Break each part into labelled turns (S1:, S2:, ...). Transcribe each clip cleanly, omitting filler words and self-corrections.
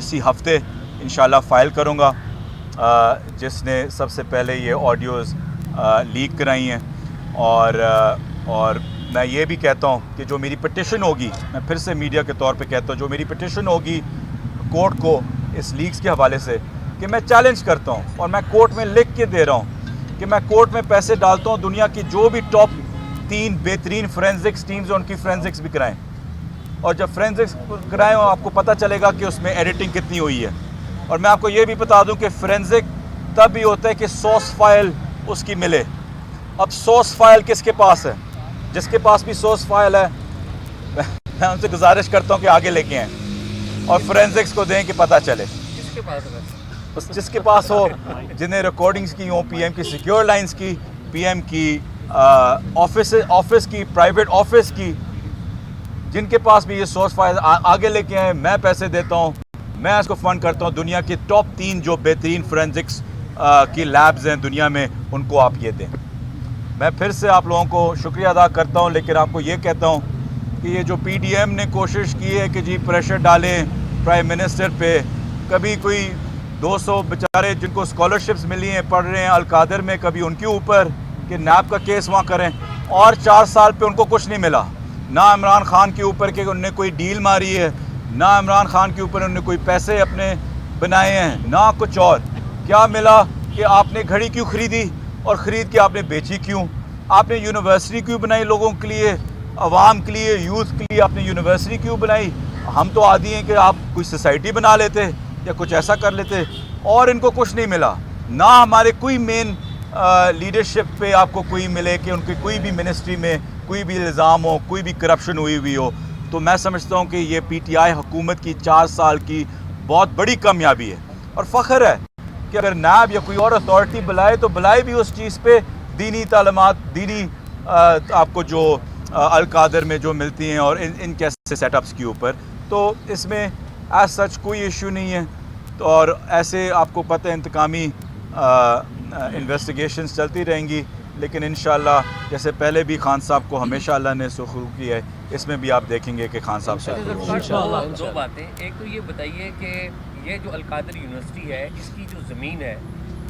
S1: اسی ہفتے انشاءاللہ فائل کروں گا، جس نے سب سے پہلے یہ آڈیوز لیک کرائی ہیں، اور میں یہ بھی کہتا ہوں کہ جو میری پٹیشن ہوگی، میں پھر سے میڈیا کے طور پہ کہتا ہوں، جو میری پٹیشن ہوگی کورٹ کو اس لیکس کے حوالے سے، کہ میں چیلنج کرتا ہوں اور میں کورٹ میں لکھ کے دے رہا ہوں کہ میں کورٹ میں پیسے ڈالتا ہوں دنیا کی جو بھی ٹاپ 3 بہترین فورینزکس ٹیمز ہیں ان کی فورینزکس بھی کرائیں، اور جب فورینزکس کرائیں آپ کو پتہ چلے گا کہ اس میں ایڈیٹنگ کتنی ہوئی ہے۔ اور میں آپ کو یہ بھی بتا دوں کہ فورینزک تب ہی ہوتا ہے کہ سورس فائل اس کی ملے۔ اب سورس فائل کس کے پاس ہے؟ جس کے پاس بھی سورس فائل ہے میں ان سے گزارش کرتا ہوں کہ آگے لے کے آئیں اور فورینزکس کو دیں کہ پتہ چلے۔
S2: کس کے پاس ہے؟
S1: بس جس کے پاس ہو، جنہیں ریکارڈنگز کی ہوں، پی ایم کی سیکیور لائنز کی، پی ایم کی آفس کی، پرائیویٹ آفس کی، جن کے پاس بھی یہ سورس فائل آگے لے کے آئیں۔ میں پیسے دیتا ہوں، میں اس کو فنڈ کرتا ہوں۔ دنیا کی ٹاپ 3 جو بہترین فورینزکس کی لیبز ہیں دنیا میں، ان کو آپ یہ دیں۔ میں پھر سے آپ لوگوں کو شکریہ ادا کرتا ہوں، لیکن آپ کو یہ کہتا ہوں کہ یہ جو پی ڈی ایم نے کوشش کی ہے کہ جی پریشر ڈالیں پرائم منسٹر پہ، کبھی کوئی 200 بیچارے جن کو اسکالرشپس ملی ہیں پڑھ رہے ہیں القادر میں، کبھی ان کے اوپر کہ نیب کا کیس وہاں کریں، اور 4 سال پہ ان کو کچھ نہیں ملا، نہ عمران خان کے اوپر کہ انہوں نے کوئی ڈیل ماری ہے، نہ عمران خان کے اوپر انہوں نے کوئی پیسے اپنے بنائے ہیں، نہ کچھ اور۔ کیا ملا کہ آپ نے گھڑی کیوں خریدی اور خرید کے آپ نے بیچی کیوں؟ آپ نے یونیورسٹی کیوں بنائی لوگوں کے لیے، عوام کے لیے، یوتھ کے لیے آپ نے یونیورسٹی کیوں بنائی؟ ہم تو عادی ہیں کہ آپ کوئی سوسائٹی بنا لیتے یا کچھ ایسا کر لیتے، اور ان کو کچھ نہیں ملا۔ نہ ہمارے کوئی مین لیڈرشپ پہ آپ کو کوئی ملے کہ ان کی کوئی بھی منسٹری میں کوئی بھی الزام ہو، کوئی بھی کرپشن ہوئی ہو۔ تو میں سمجھتا ہوں کہ یہ پی ٹی آئی حکومت کی 4 سال کی بہت بڑی کامیابی ہے، اور فخر ہے کہ اگر نیب یا کوئی اور اتھارٹی بلائے تو بلائے بھی اس چیز پہ دینی تعلیمات، دینی آپ کو جو القادر میں جو ملتی ہیں اور ان کیسے سیٹ اپس کے اوپر، تو اس میں ایز سچ کوئی ایشو نہیں ہے۔ تو اور ایسے آپ کو پتہ ہے انتقامی انویسٹیگیشنز چلتی رہیں گی، لیکن انشاءاللہ جیسے پہلے بھی خان صاحب کو ہمیشہ اللہ نے سخرو کیا ہے، اس میں بھی آپ دیکھیں گے کہ خان صاحب سے
S2: دو باتیں۔ ایک تو یہ بتائیے کہ یہ جو القادر یونیورسٹی ہے، اس کی جو زمین ہے،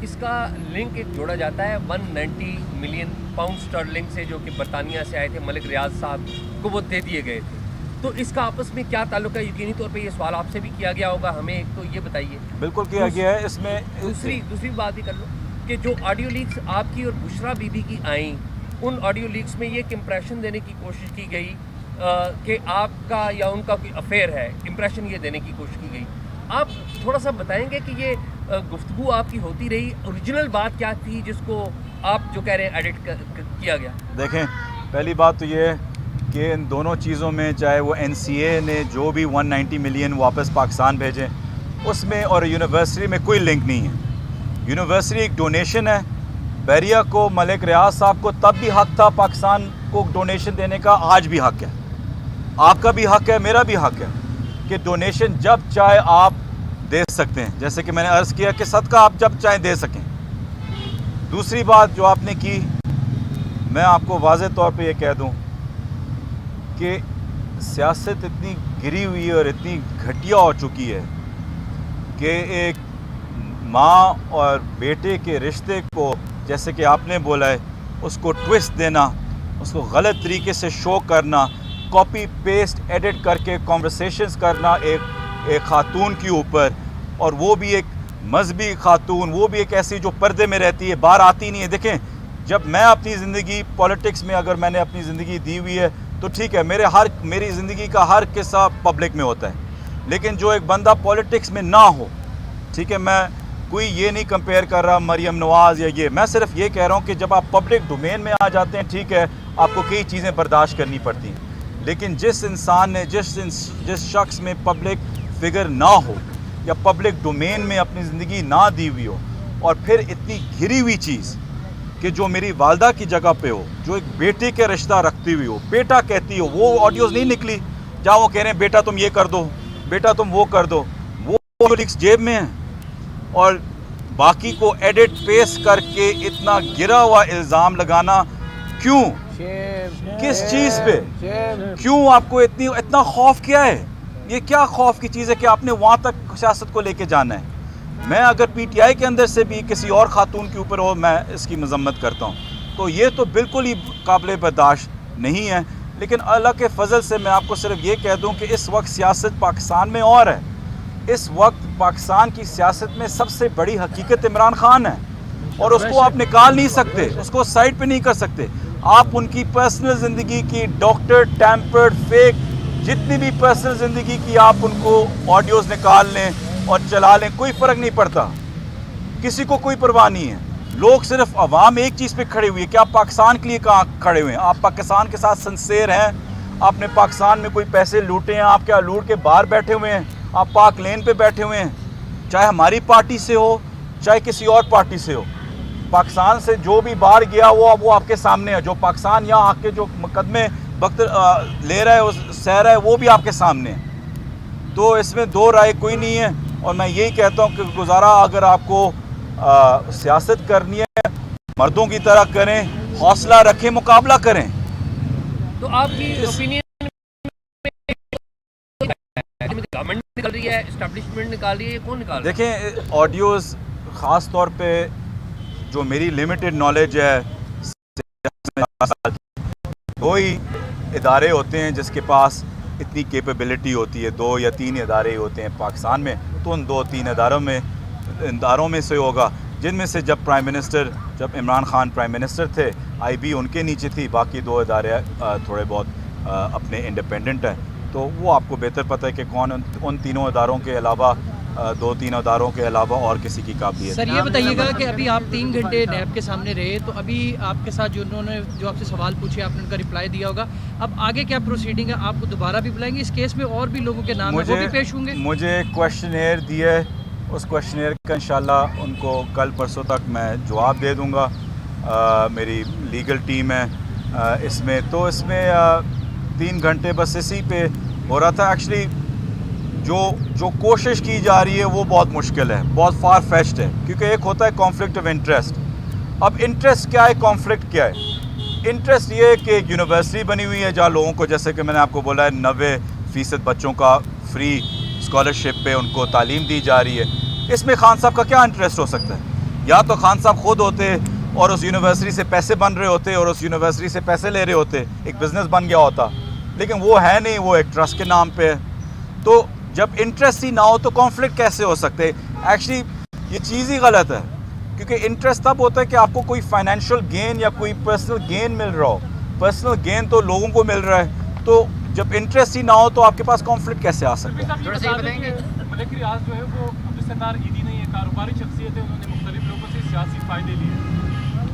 S2: اس کا لنک ایک جوڑا جاتا ہے 190 ملین پاؤنڈ سٹرلنگ سے، جو کہ برطانیہ سے آئے تھے، ملک ریاض صاحب کو وہ دے دیے گئے تھے۔ تو اس کا آپس میں کیا تعلق ہے؟ یقینی طور پہ یہ سوال آپ سے بھی کیا گیا ہوگا، ہمیں ایک تو یہ بتائیے۔
S1: بالکل کیا گیا ہے اس میں۔
S2: دوسری بات بھی کر لو کہ جو آڈیو لیکس آپ کی اور بشرا بی بی کی آئیں، ان آڈیو لیکس میں یہ ایک امپریشن دینے کی کوشش کی گئی کہ آپ کا یا ان کا کوئی افیئر ہے، امپریشن یہ دینے کی کوشش کی گئی۔ آپ تھوڑا سا بتائیں گے کہ یہ گفتگو آپ کی ہوتی رہی، اوریجنل بات کیا تھی جس کو آپ جو کہہ رہے ہیں ایڈٹ کیا گیا؟
S1: دیکھیں، پہلی بات تو یہ ہے کہ ان دونوں چیزوں میں، چاہے وہ این سی اے نے جو بھی 190 ملین واپس پاکستان بھیجیں، اس میں اور یونیورسٹی میں کوئی لنک نہیں ہے۔ یونیورسٹی ایک ڈونیشن ہے، بحریہ کو، ملک ریاض صاحب کو تب بھی حق تھا پاکستان کو ڈونیشن دینے کا، آج بھی حق ہے، آپ کا بھی حق ہے، میرا بھی حق ہے کہ ڈونیشن جب چاہے آپ دے سکتے ہیں، جیسے کہ میں نے عرض کیا کہ صدقہ آپ جب چاہیں دے سکیں۔ دوسری بات جو آپ نے کی، میں آپ کو واضح طور پہ یہ کہہ دوں کہ سیاست اتنی گری ہوئی ہے اور اتنی گھٹیا ہو چکی ہے کہ ایک ماں اور بیٹے کے رشتے کو، جیسے کہ آپ نے بولا ہے، اس کو ٹوسٹ دینا، اس کو غلط طریقے سے شو کرنا، کاپی پیسٹ ایڈٹ کر کے کنورسیشنز کرنا ایک خاتون کے اوپر، اور وہ بھی ایک مذہبی خاتون، وہ بھی ایک ایسی جو پردے میں رہتی ہے، باہر آتی نہیں ہے۔ دیکھیں، جب میں اپنی زندگی پولیٹکس میں، اگر میں نے اپنی زندگی دی ہوئی ہے تو ٹھیک ہے، میری زندگی کا ہر قصہ پبلک میں ہوتا ہے، لیکن جو ایک بندہ پولیٹکس میں نہ ہو، ٹھیک ہے، میں کوئی یہ نہیں کمپیئر کر رہا مریم نواز یا یہ، میں صرف یہ کہہ رہا ہوں کہ جب آپ پبلک ڈومین میں آ جاتے ہیں، ٹھیک ہے، آپ کو کئی چیزیں برداشت کرنی پڑتی ہیں، لیکن جس انسان نے، جس شخص میں پبلک فگر نہ ہو یا پبلک ڈومین میں اپنی زندگی نہ دی ہوئی ہو، اور پھر اتنی گھری ہوئی چیز کہ جو میری والدہ کی جگہ پہ ہو، جو ایک بیٹے کے رشتہ رکھتی ہوئی ہو، بیٹا کہتی ہو، وہ آڈیوز نہیں نکلی جہاں وہ کہہ رہے ہیں بیٹا تم یہ کر دو، بیٹا تم وہ کر دو، وہ لکس جیب میں ہیں، اور باقی کو ایڈٹ پیسٹ کر کے اتنا گرا ہوا الزام لگانا کیوں؟ کس چیز پہ؟ کیوں آپ کو اتنا خوف کیا ہے؟ یہ کیا خوف کی چیز ہے کہ آپ نے وہاں تک سیاست کو لے کے جانا ہے؟ میں اگر پی ٹی آئی کے اندر سے بھی کسی اور خاتون کے اوپر ہو میں اس کی مذمت کرتا ہوں، تو یہ تو بالکل ہی قابل برداشت نہیں ہے. لیکن اللہ کے فضل سے میں آپ کو صرف یہ کہہ دوں کہ اس وقت سیاست پاکستان میں اور ہے. اس وقت پاکستان کی سیاست میں سب سے بڑی حقیقت عمران خان ہے، اور اس کو آپ نکال نہیں سکتے، اس کو سائڈ پہ نہیں کر سکتے. آپ ان کی پرسنل زندگی کی ڈاکٹر ٹیمپرڈ فیک جتنی بھی پرسنل زندگی کی آپ ان کو آڈیوز نکال لیں اور چلا لیں، کوئی فرق نہیں پڑتا، کسی کو کوئی پرواہ نہیں ہے. لوگ صرف عوام ایک چیز پہ کھڑے ہوئی ہے کہ آپ پاکستان کے لیے کہاں کھڑے ہوئے ہیں، آپ پاکستان کے ساتھ سنسیر ہیں، آپ نے پاکستان میں کوئی پیسے لوٹے ہیں، آپ کیا لوٹ کے باہر بیٹھے ہوئے ہیں، آپ پاک لین پہ بیٹھے ہوئے ہیں، چاہے ہماری پارٹی سے ہو چاہے کسی اور پارٹی سے ہو. پاکستان سے جو بھی باہر گیا وہ آپ کے سامنے ہے. جو پاکستان یہاں آ کے جو مقدمے وقت لے رہا ہے سہ رہا ہے وہ بھی آپ کے سامنے ہے. تو اس میں دو رائے کوئی نہیں ہے. اور میں یہی کہتا ہوں کہ گزارا اگر آپ کو سیاست کرنی ہے مردوں کی طرح کریں، حوصلہ رکھیں، مقابلہ کریں.
S2: تو آپ کی اوپینین گورنمنٹ نکال رہی ہے، اسٹیبلشمنٹ نکال رہی ہے، کون نکال رہا ہے؟
S1: دیکھیں آڈیوز خاص طور پہ جو میری لمیٹڈ نالج ہے، وہی ادارے ہوتے ہیں جس کے پاس اتنی کیپیبلٹی ہوتی ہے. 2 یا 3 ادارے ہوتے ہیں پاکستان میں، تو ان 2-3 اداروں میں سے ہوگا، جن میں سے جب عمران خان پرائم منسٹر تھے آئی بی ان کے نیچے تھی، باقی 2 ادارے تھوڑے بہت اپنے انڈیپینڈنٹ ہیں. تو وہ آپ کو بہتر پتہ ہے کہ کون ان تینوں اداروں کے علاوہ 2-3 اداروں کے علاوہ اور کسی کی قابلیت.
S3: سر یہ بتائیے گا کہ ابھی آپ 3 گھنٹے نیب کے سامنے رہے، تو ابھی آپ کے ساتھ جو آپ سے سوال پوچھے آپ نے ان کا رپلائی دیا ہوگا، اب آگے کیا پروسیڈنگ ہے؟ آپ کو دوبارہ بھی بلائیں گے؟ اس کیس میں اور بھی لوگوں کے نام ہیں وہ بھی پیش ہوں گے؟
S1: مجھے کویشچنیئر دیا ہے، اس کویشچنیئر کا انشاءاللہ ان کو کل پرسوں تک میں جواب دے دوں گا. میری لیگل ٹیم ہے اس میں، تو اس میں 3 گھنٹے بس اسی پہ ہو رہا تھا. ایکچولی جو کوشش کی جا رہی ہے وہ بہت مشکل ہے، بہت فار فیچڈ ہے، کیونکہ ایک ہوتا ہے کانفلکٹ آف انٹرسٹ. اب انٹرسٹ کیا ہے، کانفلکٹ کیا ہے؟ انٹرسٹ یہ ہے کہ ایک یونیورسٹی بنی ہوئی ہے جہاں لوگوں کو، جیسے کہ میں نے آپ کو بولا ہے 90% بچوں کا فری اسکالرشپ پہ ان کو تعلیم دی جا رہی ہے. اس میں خان صاحب کا کیا انٹرسٹ ہو سکتا ہے؟ یا تو خان صاحب خود ہوتے اور اس یونیورسٹی سے پیسے بن رہے ہوتے اور اس یونیورسٹی سے پیسے لے رہے ہوتے، ایک بزنس بن گیا ہوتا. لیکن وہ ہے نہیں، وہ ایک ٹرسٹ کے نام پہ ہے. تو جب انٹرسٹ ہی نہ ہو تو کانفلکٹ کیسے ہو سکتے؟ ایکچولی یہ چیز ہی غلط ہے، کیونکہ انٹرسٹ تب ہوتا ہے کہ آپ کو کوئی فائنینشیل گین یا کوئی پرسنل گین مل رہا ہو. پرسنل گین تو لوگوں کو مل رہا ہے، تو جب انٹرسٹ ہی نہ ہو تو آپ کے پاس کانفلکٹ کیسے آ سکتے ہیں؟
S4: ملک ریاض جو ہے وہ عبدالستار عیدی نہیں ہے، کاروباری شخصیت ہے، انہوں نے مختلف لوگوں سے سیاسی فائدے لیے.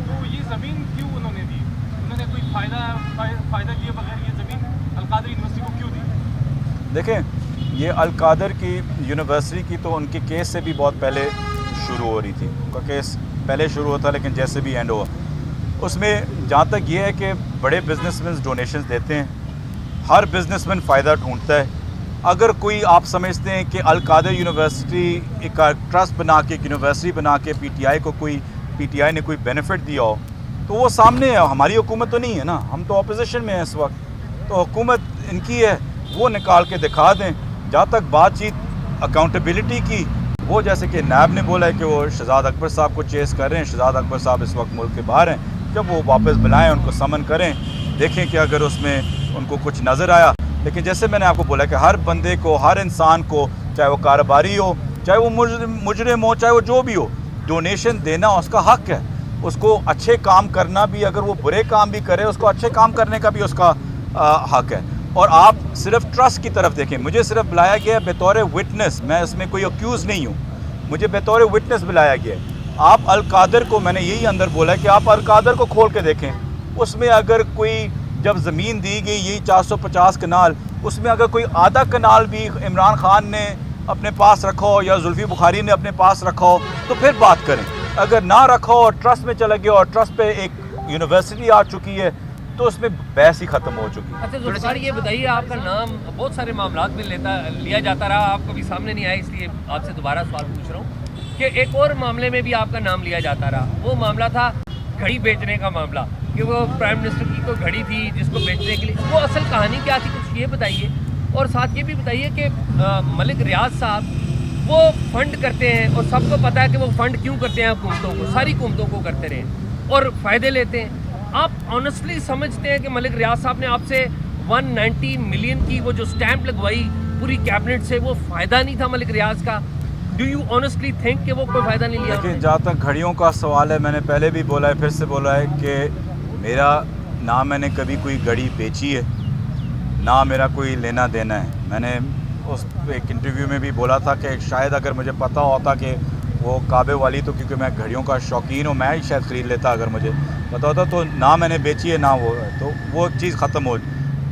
S4: تو یہ زمین کیوں انہوں نے دی؟ انہوں نے کوئی فائدہ لیے بغیر یہ زمین القادری یونیورسٹی کو کیوں دی؟
S1: دیکھیں یہ القادر کی یونیورسٹی کی تو ان کے کیس سے بھی بہت پہلے شروع ہو رہی تھی. ان کا کیس پہلے شروع ہوتا لیکن جیسے بھی اینڈ ہوا، اس میں جہاں تک یہ ہے کہ بڑے بزنس مین ڈونیشنز دیتے ہیں، ہر بزنس مین فائدہ ڈھونڈتا ہے. اگر کوئی آپ سمجھتے ہیں کہ القادر یونیورسٹی ایک ٹرسٹ بنا کے، ایک یونیورسٹی بنا کے پی ٹی آئی نے کوئی بینیفٹ دیا ہو تو وہ سامنے ہے. ہماری حکومت تو نہیں ہے نا، ہم تو اپوزیشن میں ہیں اس وقت، تو حکومت ان کی ہے، وہ نکال کے دکھا دیں. جہاں تک بات چیت اکاؤنٹیبلٹی کی، وہ جیسے کہ نیب نے بولا ہے کہ وہ شہزاد اکبر صاحب کو چیز کر رہے ہیں. شہزاد اکبر صاحب اس وقت ملک کے باہر ہیں، جب وہ واپس بلائیں ان کو سمن کریں، دیکھیں کہ اگر اس میں ان کو کچھ نظر آیا. لیکن جیسے میں نے آپ کو بولا کہ ہر بندے کو، ہر انسان کو، چاہے وہ کاروباری ہو، چاہے وہ مجرم ہو، چاہے وہ جو بھی ہو، ڈونیشن دینا اس کا حق ہے. اس کو اچھے کام کرنا بھی، اگر وہ برے کام بھی کرے، اس کو اچھے کام کرنے کا بھی اس کا حق ہے. اور آپ صرف ٹرسٹ کی طرف دیکھیں، مجھے صرف بلایا گیا ہے بطور وٹنس، میں اس میں کوئی اکیوز نہیں ہوں، مجھے بطور وٹنس بلایا گیا ہے. آپ القادر کو، میں نے یہی اندر بولا ہے کہ آپ القادر کو کھول کے دیکھیں. اس میں اگر کوئی، جب زمین دی گئی یہی 450 کنال، اس میں اگر کوئی آدھا کنال بھی عمران خان نے اپنے پاس رکھا ہو یا زلفی بخاری نے اپنے پاس رکھا ہو تو پھر بات کریں. اگر نہ رکھا ہو اور ٹرسٹ میں چلا گیا اور ٹرسٹ پہ ایک یونیورسٹی آ چکی ہے تو اس میں بحث ہی ختم ہو چکی ہے.
S2: اچھا ذوالفقار یہ بتائیے، آپ کا نام بہت سارے معاملات میں لیا جاتا رہا، آپ کبھی سامنے نہیں آئے، اس لیے آپ سے دوبارہ سوال پوچھ رہا ہوں کہ ایک اور معاملے میں بھی آپ کا نام لیا جاتا رہا. وہ معاملہ تھا گھڑی بیچنے کا معاملہ، کہ وہ پرائم منسٹر کی کوئی گھڑی تھی جس کو بیچنے کے لیے، وہ اصل کہانی کیا تھی؟ کچھ یہ بتائیے. اور ساتھ یہ بھی بتائیے کہ ملک ریاض صاحب وہ فنڈ کرتے ہیں اور سب کو پتہ ہے کہ وہ فنڈ کیوں کرتے ہیں حکومتوں کو, ساری حکومتوں کو کرتے رہے اور فائدے لیتے ہیں. آپ آنیسٹلی سمجھتے ہیں کہ ملک ریاض صاحب نے آپ سے 190 ملین کی وہ جو سٹیمپ لگوائی پوری کیبنٹ سے, وہ فائدہ نہیں تھا ملک ریاض کا؟ ڈو یو آنیسٹلی تھنک کہ وہ کوئی فائدہ نہیں لیا؟
S1: دیکھیں, جہاں تک گھڑیوں کا سوال ہے, میں نے پہلے بھی بولا ہے, پھر سے بولا ہے کہ میرا نہ میں نے کبھی کوئی گھڑی بیچی ہے, نہ میرا کوئی لینا دینا ہے. میں نے اس ایک انٹرویو میں بھی بولا تھا کہ شاید اگر مجھے پتہ ہوتا کہ وہ کعبے والی, تو کیونکہ میں گھڑیوں کا شوقین ہوں, میں ہی شاید خرید لیتا اگر مجھے پتہ ہوتا, تو نہ میں نے بیچی ہے نہ وہ ہے, تو وہ چیز ختم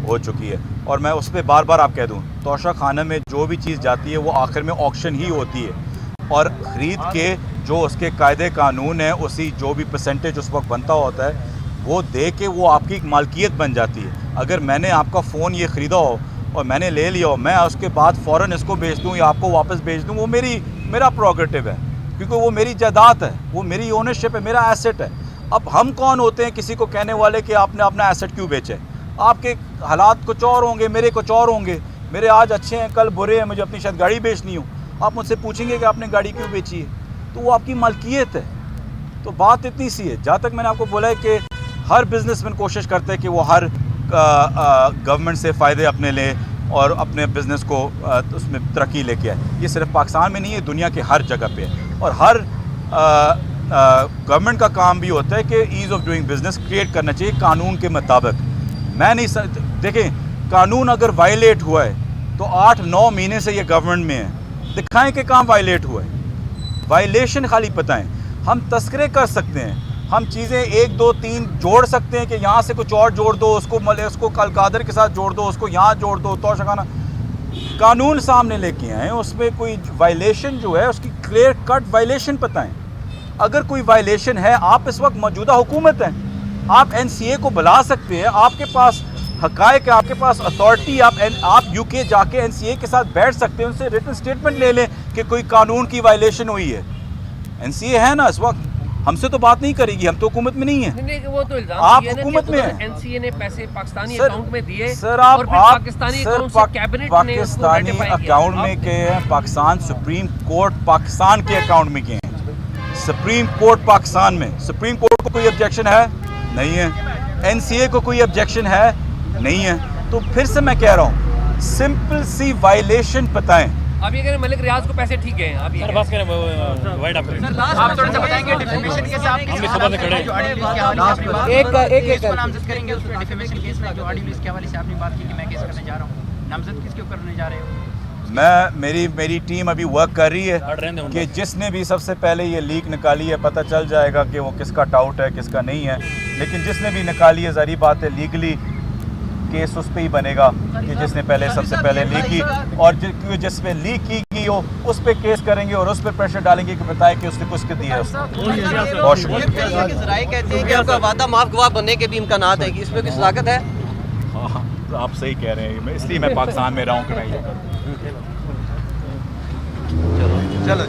S1: ہو چکی ہے. اور میں اس پہ بار بار آپ کہہ دوں, توشہ خانہ میں جو بھی چیز جاتی ہے وہ آخر میں آکشن ہی ہوتی ہے, اور خرید کے جو اس کے قاعدے قانون ہیں, اسی جو بھی پرسنٹیج اس وقت بنتا ہوتا ہے وہ دے کے وہ آپ کی ایک مالکیت بن جاتی ہے. اگر میں نے آپ کا فون یہ خریدا ہو اور میں نے لے لیا ہو, میں اس کے بعد فوراً اس کو بیچ دوں یا آپ کو واپس بیچ دوں, وہ میرا پروگریٹو ہے, کیونکہ وہ میری جائیداد ہے, وہ میری اونرشپ ہے, میرا ایسٹ ہے. اب ہم کون ہوتے ہیں کسی کو کہنے والے کہ آپ نے اپنا ایسٹ کیوں بیچے؟ آپ کے حالات کچھ اور ہوں گے, میرے کچھ اور ہوں گے, میرے آج اچھے ہیں کل برے ہیں, مجھے اپنی شاید گاڑی بیچنی ہو, آپ مجھ سے پوچھیں گے کہ آپ نے گاڑی کیوں بیچی ہے, تو وہ آپ کی ملکیت ہے. تو بات اتنی سی ہے. جہاں تک میں نے آپ کو بولا ہے کہ ہر بزنس مین کوشش کرتے ہے کہ وہ ہر گورنمنٹ سے فائدے اپنے لے اور اپنے بزنس کو اس میں ترقی لے کے آئے. یہ صرف پاکستان میں نہیں ہے, دنیا کے ہر جگہ پہ ہے, اور ہر گورنمنٹ کا کام بھی ہوتا ہے کہ as of doing business create کرنا چاہیے قانون کے مطابق. میں نہیں دیکھیں, قانون اگر وائلیٹ ہوا ہے تو 8-9 مہینے سے یہ گورنمنٹ میں ہے, دکھائیں کہ کام وائلیٹ ہوا ہے. وائلیشن خالی بتائیں. ہم تذکرے کر سکتے ہیں, ہم چیزیں 1 2 3 جوڑ سکتے ہیں کہ یہاں سے کچھ اور جوڑ دو, اس کو القادر کے ساتھ جوڑ دو, اس کو یہاں جوڑ دو, توشہ خانہ. قانون سامنے لے کے آئیں, اس میں کوئی وائلیشن جو ہے اس کی کلیئر کٹ وائلیشن بتائیں. اگر کوئی وائلیشن ہے, آپ اس وقت موجودہ حکومت ہیں, آپ NCA کو بلا سکتے ہیں, آپ کے پاس حقائق ہے, آپ کے پاس اتھارٹی, آپ UK جا کے NCA کے ساتھ بیٹھ سکتے ہیں, ان سے ریٹن اسٹیٹمنٹ لے لیں کہ کوئی قانون کی وائلیشن ہوئی ہے. NCA ہے نا اس وقت, ہم سے تو بات نہیں کرے گی, ہم تو حکومت میں نہیں ہیں.
S2: نہیں, وہ تو الزام
S1: آپ
S2: یہ ہے نا
S1: حکومت میں
S2: کہ NCA نے پیسے پاکستانی اکاؤنٹ میں دیے,
S1: سر,
S2: اور پھر پاکستانی اکاؤنٹ سے کیبنٹ نے اس کو
S1: پاکستانی
S2: ریٹیفائی کیا.
S1: اکاؤنٹ میں گئے ہیں, پاکستان سپریم کورٹ پاکستان کے اکاؤنٹ میں گئے ہیں. سپریم کورٹ پاکستان میں, سپریم کورٹ کو کوئی آبجیکشن ہے نہیں ہے, NCA کو کوئی آبجیکشن ہے نہیں ہے. تو پھر سے میں کہہ رہا ہوں, سمپل سی وائلیشن بتائیں.
S2: آپ یہ کہہ رہے ہیں ملک ریاض کو پیسے ٹھیک ہیں, آپ یہ
S5: بات کریں وائڈ آپ
S6: تھوڑا سا بتائیں گے ڈیفیمیشن کیس آپ
S5: ہم بھی صبح سے کھڑے
S6: ایک نامزد کریں گے اس کو ڈیفیمیشن کیس میں, جو آڈیو لیک کے حوالے سے آپ نے بات کی کہ میں کیس کرنے جا رہا ہوں, نامزد کس کے اوپر کرنے جا رہے ہو؟
S1: میری ٹیم ابھی ورک کر رہی ہے کہ جس نے بھی سب سے پہلے یہ لیک نکالی ہے, پتہ چل جائے گا کہ وہ کس کا ٹاؤٹ ہے کس کا نہیں ہے, لیکن جس نے بھی نکالی ہے ظاہری بات ہے لیگلی کیس اس پہ ہی بنے گا کہ جس نے پہلے سب سے پہلے لیک کی, اور جس پہ لیک کی گئی ہو اس پہ کیس کریں گے اور اس پہ پریشر ڈالیں گے کہ بتائیں کہ اس نے کچھ دیا ہے. بہت شکریہ.
S7: ذرائع کہتے ہیں کہ آپ کا وعدہ معاف گواہ بننے کے بھی امکانات ہیں, کہ اس میں کوئی صداقت ہے؟
S1: آپ صحیح کہہ رہے ہیں, اس لیے میں پاکستان میں رہا ہوں کہ میں یہ کروں.
S7: چلو